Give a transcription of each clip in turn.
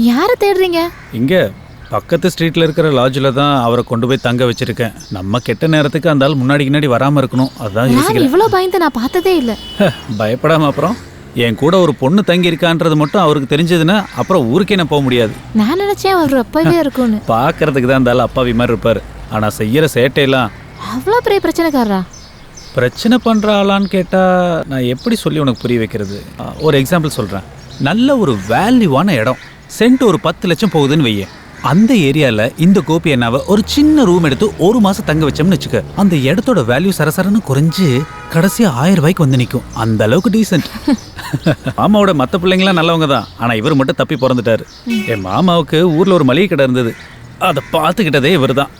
யாரை தேடுறீங்க? இங்க பக்கத்து ஸ்ட்ரீட்ல இருக்கிற லாட்ஜில் தான் அவரை கொண்டு போய் தங்க வச்சிருக்கேன். நம்ம கெட்ட நேரத்துக்கு அந்த ஆள் முன்னாடி வராம இருக்கணும். அதான் யோசிக்கிறேன். இவ்வளவு பயந்து நான் பார்த்ததே இல்ல. பயப்படாம அப்புறம் என் கூட ஒரு பொண்ணு தங்கி இருக்கான்றது மட்டும் அவருக்கு தெரிஞ்சதுன்னா அப்புறம் ஊருக்கே நான் போக முடியாது. நான் நினைச்சேன் அவர் அப்பவே இருக்கும்னு. பார்க்கறதுக்கு தான் அந்த ஆள் அப்பாவி மாதிரி இருப்பாரு. ஆனா செய்யற சேட்டையெல்லாம் அவ்வளோ பெரிய பிரச்சனைக்காரரா? பிரச்சனை பண்ற ஆளான்னு கேட்டா நான் எப்படி சொல்லி உனக்கு புரிய வைக்கிறது? ஒரு எக்ஸாம்பிள் சொல்றேன். நல்ல ஒரு வேல்யூவான இடம், சென்ட் ஒரு 10 லட்சம் போகுதுன்னு வைய. அந்த ஏரியால இந்த கோபி அண்ணாவை ஒரு சின்ன ரூம் எடுத்து 1 மாசம் தங்க வச்சோம்னு வச்சுக்க, அந்த இடத்தோட வேல்யூ சரசரன்னு குறைஞ்சு கடைசியா 1000 ரூபாய்க்கு வந்து நிற்கும். அந்த அளவுக்கு டீசென்ட். மாமாவோட மற்ற பிள்ளைங்களாம் நல்லவங்க தான், ஆனா இவர் மட்டும் தப்பி பிறந்துட்டாரு. என் மாமாவுக்கு ஊர்ல ஒரு மளிகை கடை இருந்தது. அதை பார்த்துக்கிட்டதே இவர் தான்.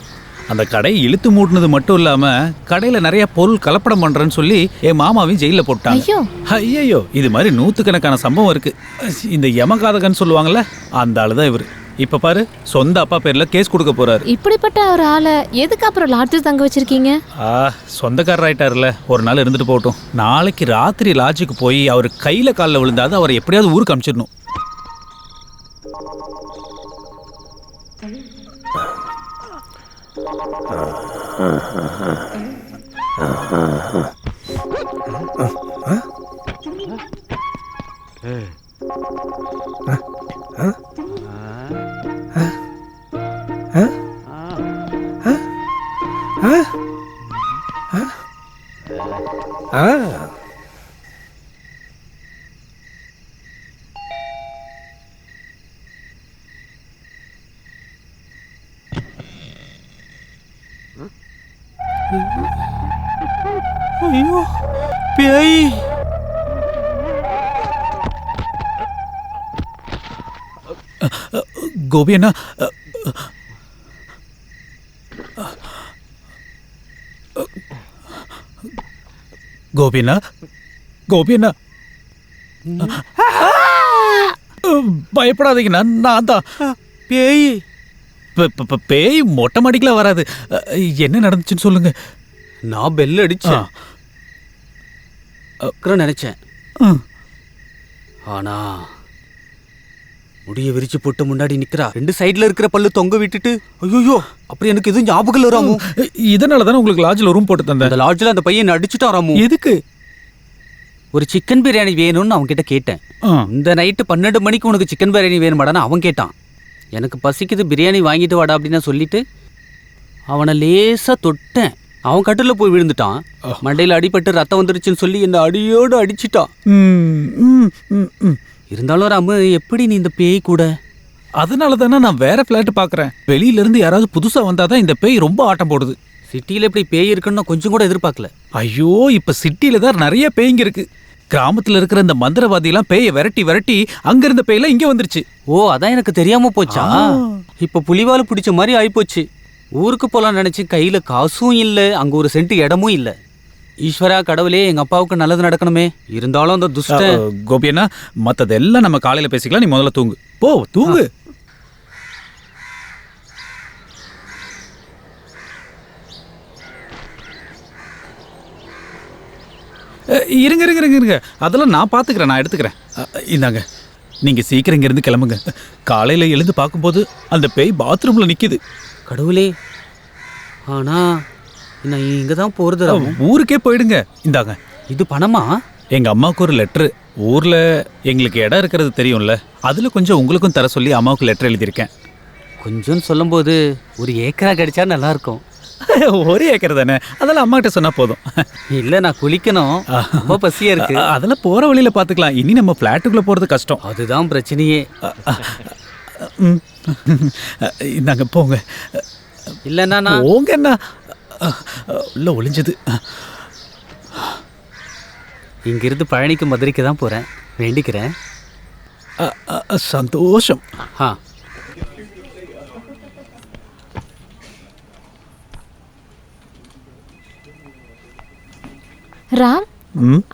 அந்த கடையை இழுத்து மூட்டினது மட்டும் இல்லாம கடையில நிறைய பொருள் கலப்படம் பண்றேன்னு சொல்லி என் மாமாவையும் ஜெயில போட்டாங்க. ஐயோ, இது மாதிரி 100கணக்கான சம்பவம் இருக்கு. இந்த யமகாதகன்னு சொல்லுவாங்கல்ல, அந்த ஆளுதான் இவரு. இப்ப பாரு, சொந்த அப்பா பேர்ல கேஸ் கொடுக்க போறாரு. இப்படிப்பட்ட ஒரு ஆளை எதுக்கு அப்புறம் லாட்ஜில் தங்க வச்சிருக்கீங்க? சொந்தக்காரர் ஆயிட்டாருல, ஒரு நாள் இருந்துட்டு போகட்டும். நாளைக்கு ராத்திரி லாட்ஜுக்கு போய் அவர் கையில காலில் விழுந்தாது அவரை எப்படியாவது ஊருக்கு அனுப்பிச்சிடணும். ஐயோ, பேய்! கோபி அண்ணா, கோபி அண்ணா, கோபி அண்ணா, பயப்படாதீங்கண்ணா, நான் தான் பேய். பேய் மொட்டை மாடிக்கெல்லாம் வராது. என்ன நடந்துச்சுன்னு சொல்லுங்க. நான் பெல் அடிச்சேன் நினைச்சேன். ஆனா முடிய விரிச்சு போட்டு முன்னாடி நிக்கிறா. 2 சைடுல இருக்கிற பல்லு தொங்க விட்டுட்டு, ஐயோ அப்படி எனக்கு எதுவும் ஞாபகம் இல்ல ராமு. இதனால தானே உங்களுக்கு லாட்ஜில் ரூம் போட்டு தந்தேன். அந்த லாட்ஜில் அந்த பையன் அடிச்சுட்டான் ராமு. எதுக்கு? ஒரு சிக்கன் பிரியாணி வேணும்னு அவன் கிட்ட கேட்டேன். இந்த நைட்டு 12 மணிக்கு உனக்கு சிக்கன் பிரியாணி வேணுமாடான்னு அவன் கேட்டான். எனக்கு பசிக்குது, பிரியாணி வாங்கிட்டு வாடா அப்படின்னு சொல்லிட்டு அவனை லேசா தொட்டேன். அவன் கட்டில போய் விழுந்துட்டான். மண்டையில் அடிபட்டு ரத்தம் வந்துருச்சுன்னு சொல்லி என்ன அடியோடு அடிச்சிட்டான். இருந்தாலும் ராமு, எப்படி நீ இந்த பேய் கூட? அதனால தானே நான் வேற பிளாட் பாக்குறேன். வெளியில இருந்து யாராவது புதுசா வந்தாதான் இந்த பேய் ரொம்ப ஆட்டம் போடுது. சிட்டியில இப்படி பேய் இருக்குன்னு கொஞ்சம் கூட எதிர்பார்க்கல. ஐயோ, இப்ப சிட்டியில தான் நிறைய பேய்ங்க இருக்கு. கிராமத்துல இருக்கிற இந்த மந்திரவாதி எல்லாம் பேயை விரட்டி விரட்டி அங்க இருந்த பேயெல்லாம் இங்க வந்துருச்சு. ஓ, அதான் எனக்கு தெரியாம போச்சா? இப்ப புலிவால பிடிச்ச மாதிரி ஆயிப்போச்சு. ஊருக்கு போலாம் நினைச்சு கையில காசும் இல்ல, அங்க ஒரு சென்ட் இடமும் இல்ல. ஈஸ்வரா கடவுளே, எங்க அப்பாவுக்கு நல்லது நடக்கணுமே. இருந்தாலும் அந்த துஷ்ட கோபி அண்ணா, மத்ததெல்லாம் நம்ம காலையில பேசிக்கலாம். நீ முதல்ல தூங்கு. போ தூங்கு. இருங்க இருங்க இருங்க இருங்க, அதெல்லாம் நான் பார்த்துக்கிறேன், நான் எடுத்துக்கிறேன். இந்தாங்க, நீங்கள் சீக்கிரம் இங்கேருந்து கிளம்புங்க. காலையில் எழுந்து பார்க்கும்போது அந்த பேய் பாத்ரூமில் நிற்கிது. கடவுளே, ஆனா நான் இங்கே தான் போகிறது. ஊருக்கே போயிடுங்க. இந்தாங்க. இது பணமா? எங்கள் அம்மாவுக்கு ஒரு லெட்ரு. ஊரில் எங்களுக்கு இடம் இருக்கிறது தெரியும்ல, அதில் கொஞ்சம் உங்களுக்கும் தர சொல்லி அம்மாவுக்கு லெட்டர் எழுதியிருக்கேன். கொஞ்சம் சொல்லும்போது ஒரு ஏக்கரா கிடைச்சா நல்லா இருக்கும். ஒரு ஏக்கர் தானே, அதெல்லாம் அம்மா கிட்ட சொன்னா போதும். இல்ல, நான் குளிக்கணும், ரொம்ப பசியா இருக்கு. அதெல்லாம் போற வழியில பாத்துக்கலாம். இனி நம்ம பிளாட்டுக்குள்ள போறது கஷ்டம். அதுதான் பிரச்சனையே. இந்தாங்க போங்க. இல்லன்னா போங்க. என்ன உள்ள ஒளிஞ்சது. இங்கிருந்து பழனிக்கு மதுரைக்கு தான் போறேன். வேண்டிக்கிறேன். சந்தோஷம். ராம்,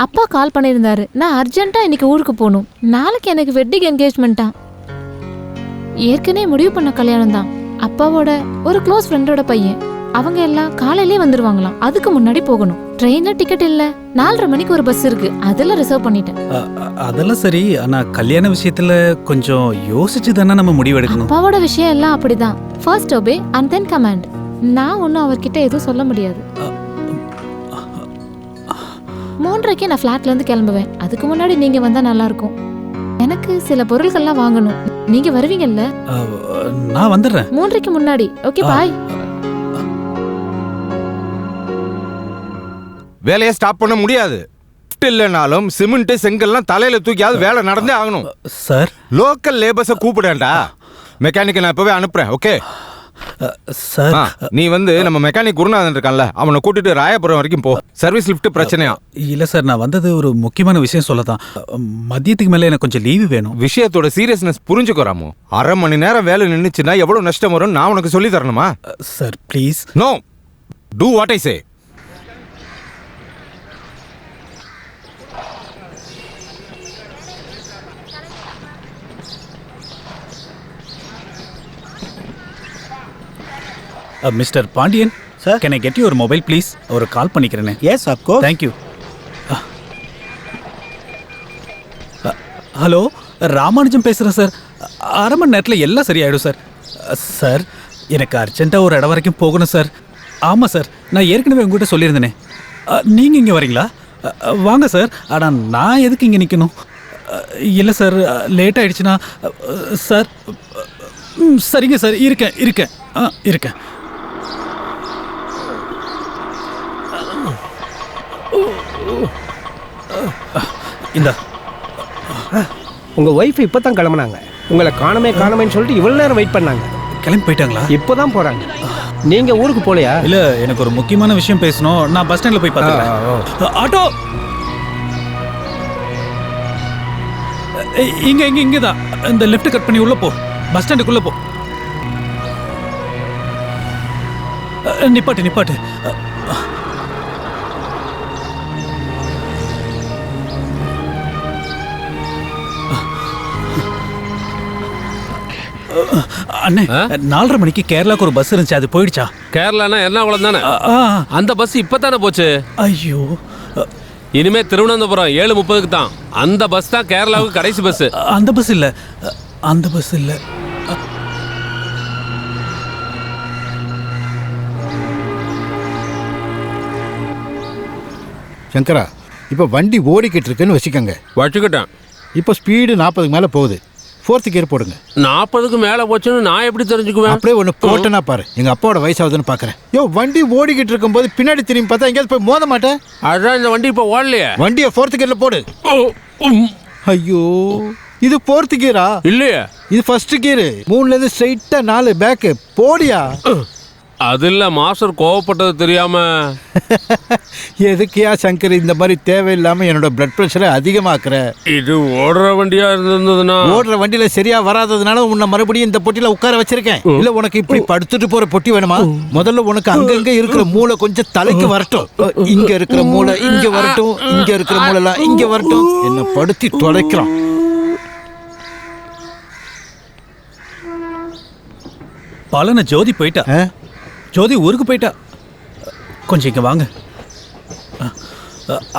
அப்பா கால் பண்ணியிருந்தாரு. நான் அர்ஜென்ட்டா இன்னைக்கு ஊருக்கு போகணும். நாளைக்கு எனக்கு வெட்டிங் என்கேஜ்மெண்ட்டா. ஏற்கனவே முடிவு பண்ண கல்யாணம் தான். அப்பாவோட ஒரு க்ளோஸ் ஃப்ரெண்டோட பையன். அவங்க எல்லாம் காலையிலே வந்துருவாங்களாம். அதுக்கு முன்னாடி போகணும். ட்ரெயின்ல டிக்கெட் இல்ல. 4:30 மணிக்கு ஒரு பஸ் இருக்கு, அதுல ரிசர்வ் பண்ணிட்டேன். அதெல்லாம் சரி. ஆனா கல்யாண விஷயத்துல கொஞ்சம் யோசிச்சு தானே நம்ம முடிவெடுக்கணும். அப்பாவோட விஷயம் எல்லாம் அப்படிதான். First obey and then command. நான் ஒன்னும் அவர்கிட்ட எதுவும் சொல்ல முடியாது. 3:30க்கு நான் ஃபிளாட்ல இருந்து கிளம்புவேன். அதுக்கு முன்னாடி நீங்க வந்தா நல்லா இருக்கும். எனக்கு சில பொருட்கள்லாம் வாங்கணும். நீங்க வருவீங்கல்ல? நான் வந்துடுறேன் 3:30க்கு முன்னாடி. ஓகே, பாய். வேலையை ஸ்டாப் பண்ண முடியாது. இல்லைனாலும் சிமெண்ட் செங்கல்லாம் தலையில தூக்கியாவது வேலை நடந்தே ஆகணும். Sir, local லேபர்ஸை கூப்பிடேன்டா. மெக்கானிக்கை நான் இப்பவே அனுப்புறேன். Okay sir. நீ நம்ம மெக்கானிக் குருநாதன் இருக்கான்ல, அவனை கூட்டிட்டு ராயபுரம் வரைக்கும் போ. சர்வீஸ் லிஃப்ட் பிரச்சனையா? இல்ல சார், நான் வந்தது ஒரு முக்கியமான விஷயம் சொல்லதான். மதியத்துக்கு மேல எனக்கு கொஞ்சம் லீவு வேணும். விஷயத்தோட சீரியஸ்னஸ் புரிஞ்சுக்கோராமோ. 1/2 மணி நேரம் வேலை நின்னுச்சுன்னா எவ்வளவு நஷ்டம் வரும் நான் உனக்கு சொல்லி தரணுமா? Sir please. No, do what I say. Mister Pandian sir, can I get your mobile please? ஒரு கால் பண்ணிக்கிறேனே. Yes of course. Thank you. Hello, Ramanujam பேசுகிறேன் சார். 1/2 மணி நேரத்தில் எல்லாம் சரியாயிடும் சார். சார், எனக்கு அர்ஜென்ட்டாக ஒரு இடம் வரைக்கும் போகணும் சார். ஆமாம் சார், நான் ஏற்கனவே உங்கள்கிட்ட சொல்லியிருந்தேனே. நீங்கள் இங்கே வரீங்களா? வாங்க சார். ஆனால் நான் எதுக்கு இங்கே நிற்கணும்? இல்லை சார், லேட் ஆகிடுச்சுன்னா சார். சரிங்க சார், இருக்கேன் இருக்கேன். இந்த உங்க ஒய்ஃப் இப்பதான் கிளம்புனாங்க. உங்களை காணமேன்னு சொல்லிட்டு இவ்வளவு நேரம் வெயிட் பண்ணாங்க. கிளம்பி போயிட்டாங்களா? இப்போதான் போறாங்க. நீங்க ஊருக்கு போலையா? இல்ல, எனக்கு ஒரு முக்கியமான விஷயம் பேசணும். நான் பஸ் ஸ்டாண்ட்ல போய் பார்த்துக்கிறேன். ஆட்டோ இங்க தான். இந்த லெஃப்ட் கட் பண்ணி உள்ள போ. பஸ் ஸ்டாண்டுக்குள்ள போ. நிப்பாட்டு. அண்ணே, 4:30 மணிக்கு கேரளாக்கு ஒரு பஸ் இருந்துச்சு, அது போயிடுச்சா? கேரளானா எர்ணாகுளம் தானே? அந்த பஸ் இப்பதானே போச்சு. ஐயோ, இனிமே திருவனந்தபுரம் 7:30க்கு தான். அந்த பஸ் தான் கேரளாவுக்கு கடைசி பஸ். அந்த பஸ் இல்ல. சங்கரா, இப்போ வண்டி ஓடிக்கிட்டு இருக்குன்னு வச்சுக்கோங்க. வச்சுக்கிட்டேன். இப்போ ஸ்பீடு 40க்கு மேலே போகுது. 4th கியர் போடுங்க. 40க்கு மேலே போச்சுன்னு நான் எப்படி தெரிஞ்சுக்குவேன்? அப்படியே ஒன்று போட்டேன்னா பாரு. எங்கள் அப்பாவோட வயசாகுதுன்னு பார்க்குறேன். வண்டி ஓடிக்கிட்டு இருக்கும்போது பின்னாடி திரும்பி பார்த்தா எங்கேயாவது போய் மோத மாட்டேன். அதான் இந்த வண்டி இப்போ ஓடலையே. வண்டியை 4th கியரில் போடு. ஐயோ, இது 4th கியரா? இல்லையே, இது 1st கியரு. 3லேருந்து ஸ்ட்ரைட்டாக 4 பேக்கு போடியா. அது இல்லை, மாஸ்டர் கோவப்பட்டது தெரியாம. எதுக்கியா சங்கர் இந்த மாதிரி தேவையில்லாமல் என்னோட பிளட் ப்ரெஷரை அதிகமாக்குற? இது ஓடுற வண்டியா இருந்ததுன்னா. ஓடுற வண்டியில சரியா வராததுனால உன்னை மறுபடியும் இந்த பொட்டியில உட்கார வச்சிருக்கேன். இல்ல உனக்கு இப்படி படுத்துட்டு போற பொட்டி வேணுமா? முதல்ல உனக்கு அங்கங்க இருக்கிற மூளை கொஞ்சம் தலைக்கு வரட்டும். இங்க இருக்கிற மூளை இங்க வரட்டும், இங்க இருக்கிற மூளைலாம் இங்க வரட்டும். என்ன படுத்தி தொலைக்கிறான். பலன ஜோதி போயிட்டா. ஜோதி ஊருக்கு போயிட்டா. கொஞ்சம் இங்க வாங்க.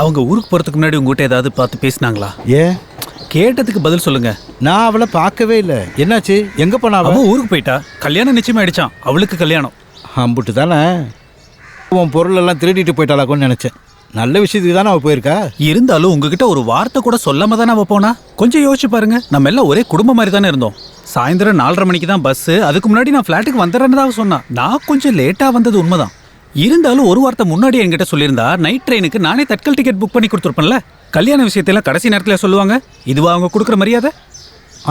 அவங்க ஊருக்கு போறதுக்கு முன்னாடி உங்ககிட்ட ஏதாவது பார்த்து பேசினாங்களா? கேட்டதுக்கு பதில் சொல்லுங்க. நான் அவளை பார்க்கவே இல்லை. என்னாச்சு? எங்க போனா? அவன் ஊருக்கு போயிட்டா. கல்யாணம் நிச்சயமா ஆயிடுச்சான். அவளுக்கு கல்யாணம். அம்புட்டு தானே. உன் பொருள் எல்லாம் திருடிட்டு போயிட்டாளாக்குன்னு நினைச்சேன். நல்ல விஷயத்துக்கு தானே அவ போயிருக்கா. இருந்தாலும் உங்ககிட்ட ஒரு வார்த்தை கூட சொல்லாம தானே அவ போனா. கொஞ்சம் யோசிச்சு பாருங்க. நம்ம எல்லாம் ஒரே குடும்பம் மாதிரி தானே இருந்தோம். சாயந்தரம் 4:30 மணிக்கு தான் பஸ். அதுக்கு முன்னாடி நான் ஃபிளாட்டுக்கு வந்துடுறேன்னு தான் சொன்னா. நான் கொஞ்சம் லேட்டா வந்தது உண்மைதான். இருந்தாலும் ஒரு வார்த்தை முன்னாடி என்கிட்ட சொல்லியிருந்தா நைட் ட்ரெயினுக்கு நானே தட்கல் டிக்கெட் புக் பண்ணி கொடுத்துருப்பேன்ல. கல்யாண விஷயத்தெல்லாம் கடைசி நேரத்தில் சொல்லுவாங்க. இதுவா அவங்க கொடுக்குற மரியாதை?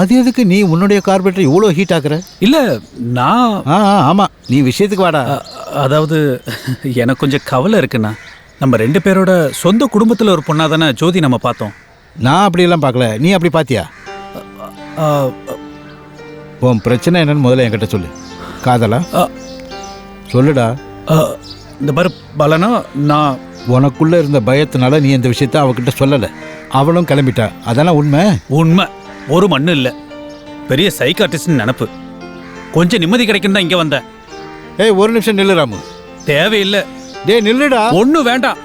அது எதுக்கு நீ உன்னுடைய கார்பரேட்டர் இவ்வளோ ஹீட் ஆக்குற? இல்லை, நான் ஆமாம், நீ விஷயத்துக்கு வாடா. அதாவது எனக்கு கொஞ்சம் கவலை இருக்குண்ணா. நம்ம 2 பேரோட சொந்த குடும்பத்தில் ஒரு பொண்ணாக தானே ஜோதி நம்ம பார்த்தோம். நான் அப்படியெல்லாம் பார்க்கல. நீ அப்படி பார்த்தியா? உன் பிரச்சனை என்னன்னு முதல்ல என்கிட்ட சொல்லு. காதலா? சொல்லுடா. இந்த மாதிரி பலனா நான் உனக்குள்ளே இருந்த பயத்தினால நீ இந்த விஷயத்த அவகிட்ட சொல்லலை. அவளும் கிளம்பிட்டா. அதெல்லாம் உண்மை. ஒரு மண்ணு இல்லை. பெரிய சைக்காட்டிஸ்ட்னு நினப்பு. கொஞ்சம் நிம்மதி கிடைக்கும் தான் இங்கே வந்தேன். ஒரு நிமிஷம் நில்லு ராமு. தேவையில்லை. டேய் நில்லுடா. ஒண்ணும் வேண்டாம்.